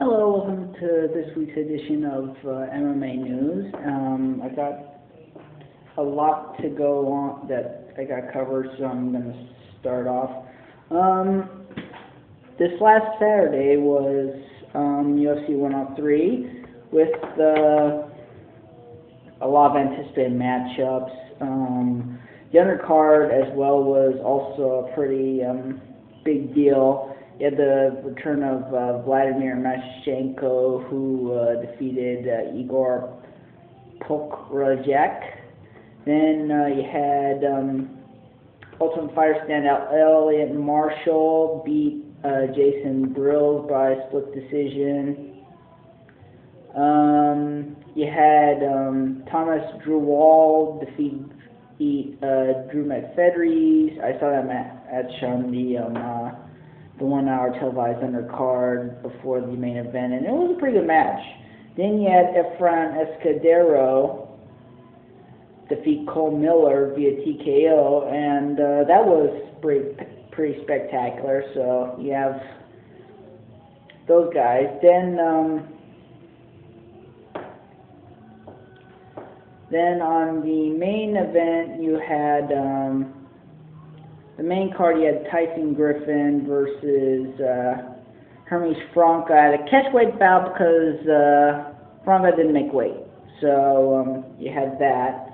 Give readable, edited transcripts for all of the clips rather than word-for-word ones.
Hello, welcome to this week's edition of MMA News. I got a lot to go on that I got covered, so I'm going to start off. This last Saturday was UFC 103 with a lot of anticipated matchups. The undercard as well was also a pretty big deal. You had the return of Vladimir Mashenko, who defeated Igor Pokrajek. Then you had Ultimate Fighter standout Elliot Marshall beat Jason Brills by split decision. You had Thomas Drewall defeat Drew McFedries. I saw that match on the 1 hour televised undercard before the main event, and it was a pretty good match. Then you had Efrain Escudero defeat Cole Miller via TKO, and that was pretty spectacular. So you have those guys. Then on the main event, you had the main card. You had Tyson Griffin versus Hermes Franca at a catchweight bout because Franca didn't make weight. So you had that.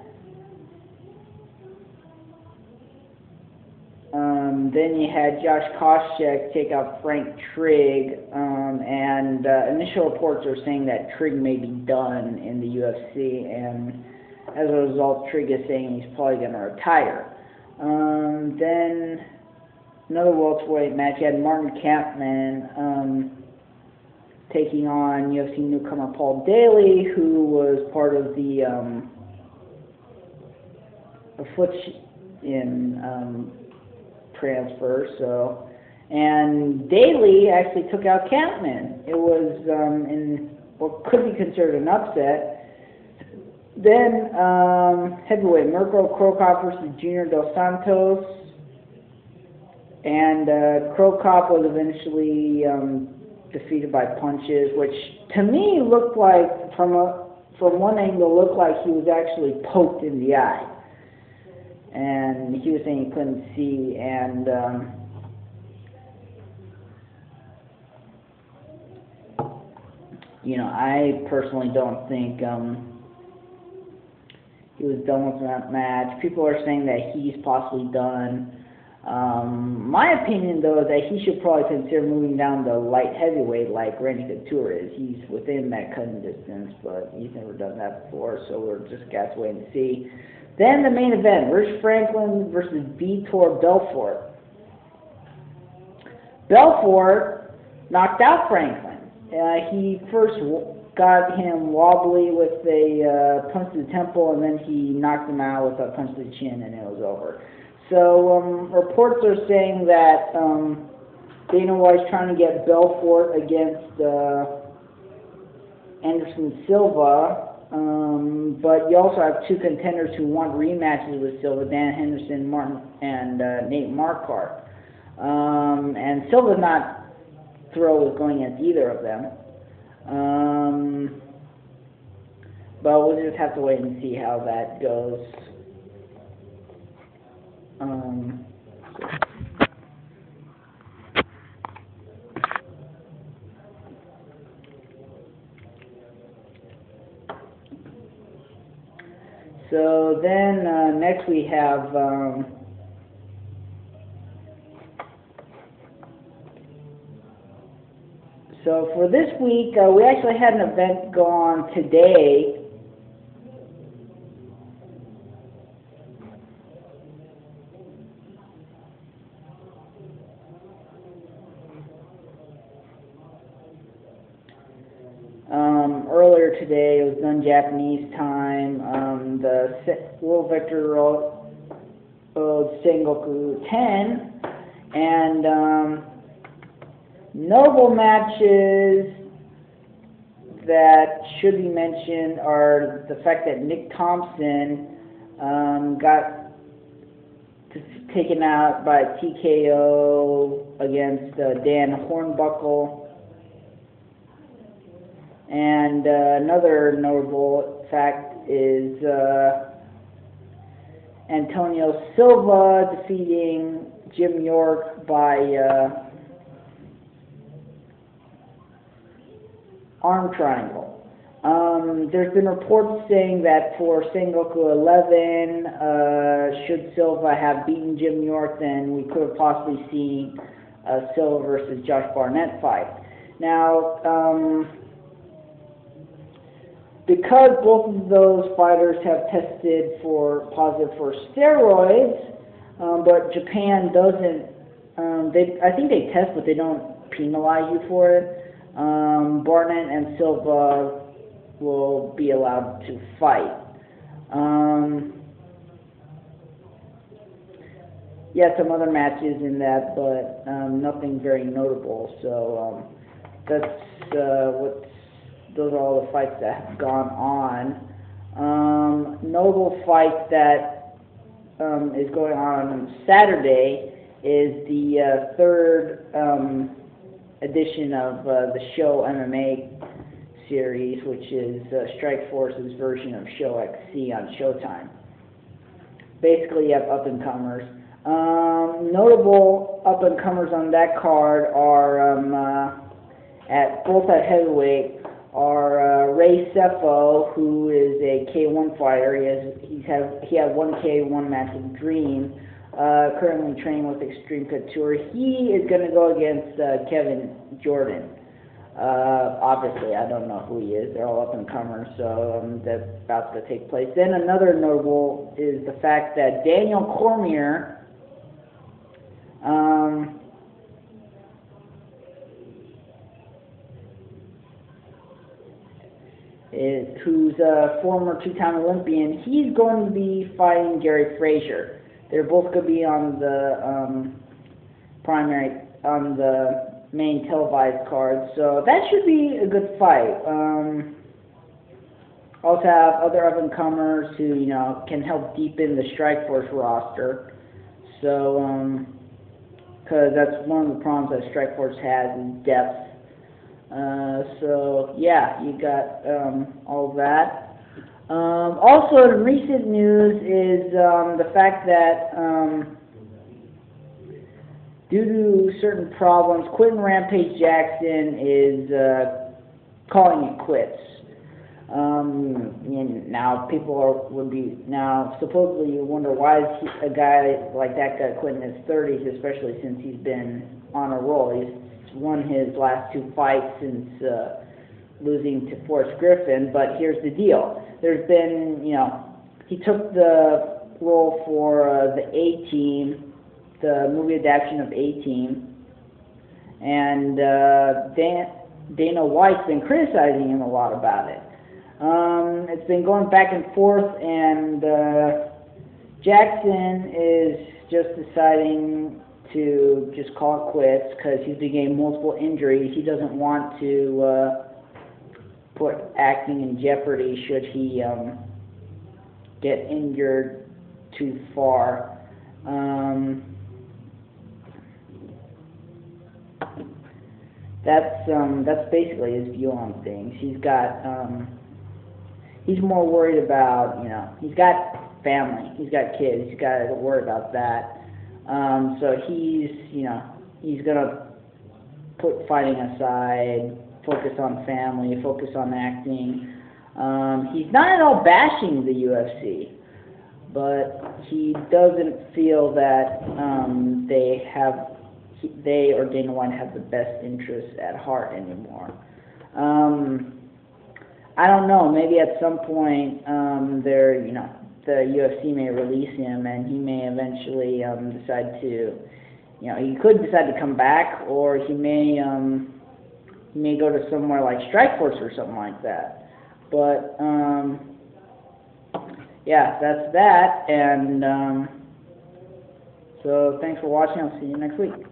Then you had Josh Koscheck take out Frank Trigg, and initial reports are saying that Trigg may be done in the UFC, and as a result, Trigg is saying he's probably going to retire. Then another welterweight match, you had Martin Kampmann taking on UFC newcomer Paul Daly, who was part of the affliction transfer. So, and Daly actually took out Kampmann. It was in what could be considered an upset. Then heavyweight Mirko Cro Cop versus Junior Dos Santos, and Cro Cop was eventually defeated by punches, which to me looked like, from one angle, looked like he was actually poked in the eye, and he was saying he couldn't see, and I personally don't think he was done with that match. People are saying that he's possibly done. My opinion, though, is that he should probably consider moving down to light heavyweight like Randy Couture is. He's within that cutting distance, but he's never done that before, so we're just got to wait and see. Then the main event, Rich Franklin versus Vitor Belfort. Belfort knocked out Franklin. He first got him wobbly with a punch to the temple, and then he knocked him out with a punch to the chin, and it was over. So reports are saying that Dana White's trying to get Belfort against Anderson Silva, but you also have two contenders who want rematches with Silva, Dan Henderson and Nate Marquardt. And Silva's not thrilled with going against either of them. But we'll just have to wait and see how that goes. So then next we have so for this week, we actually had an event go on today. Earlier today, it was done Japanese time. The World Vector Sengoku 10, and notable matches that should be mentioned are the fact that Nick Thompson got taken out by TKO against Dan Hornbuckle. And another notable fact is Antonio Silva defeating Jim York by arm triangle. There's been reports saying that for Sengoku 11, should Silva have beaten Jim York, then we could have possibly seen a Silva versus Josh Barnett fight. Now, because both of those fighters have tested positive for steroids, but Japan doesn't, I think they test, but they don't penalize you for it. Barnett and Silva will be allowed to fight. Yeah, some other matches in that, but nothing very notable. So those are all the fights that have gone on. Notable fight that is going on Saturday is the third edition of the ShoMMA series, which is Strikeforce's version of ShoXC on Showtime. Basically, you have up-and-comers. Notable up-and-comers on that card are both at heavyweight are Ray Sefo, who is a K1 fighter. He had one K1 match with Dream. Currently training with Extreme Couture. He is going to go against Kevin Jordan. Obviously, I don't know who he is. They're all up-and-comers, so that's about to take place. Then another notable is the fact that Daniel Cormier, who's a former two-time Olympian, he's going to be fighting Gary Frazier. They're both going to be on the on the main televised card, so that should be a good fight. Also have other up-and-comers who, can help deepen the Strikeforce roster. So, because that's one of the problems that Strikeforce has is depth. So yeah, you got all that. Also, in recent news is the fact that due to certain problems, Quentin Rampage Jackson is calling it quits. Now people would be supposedly you wonder why is a guy like that guy quitting in his 30s, especially since he's been on a roll. He's won his last 2 fights since losing to Forrest Griffin. But here's the deal: there's been, he took the role for the A-Team, the movie adaptation of A-Team, and Dana White's been criticizing him a lot about it. It's been going back and forth, and Jackson is just deciding to just call it quits because he's been getting multiple injuries. He doesn't want to put acting in jeopardy should he get injured too far. That's basically his view on things. He's got he's more worried about, he's got family, he's got kids, he's got to worry about that. So he's gonna put fighting aside, focus on family, focus on acting. He's not at all bashing the UFC, but he doesn't feel that they or Dana White have the best interests at heart anymore. I don't know. Maybe at some point, the UFC may release him, and he may eventually decide to, he could decide to come back, or he may go to somewhere like Strikeforce or something like that. But yeah, that's that. And so thanks for watching. I'll see you next week.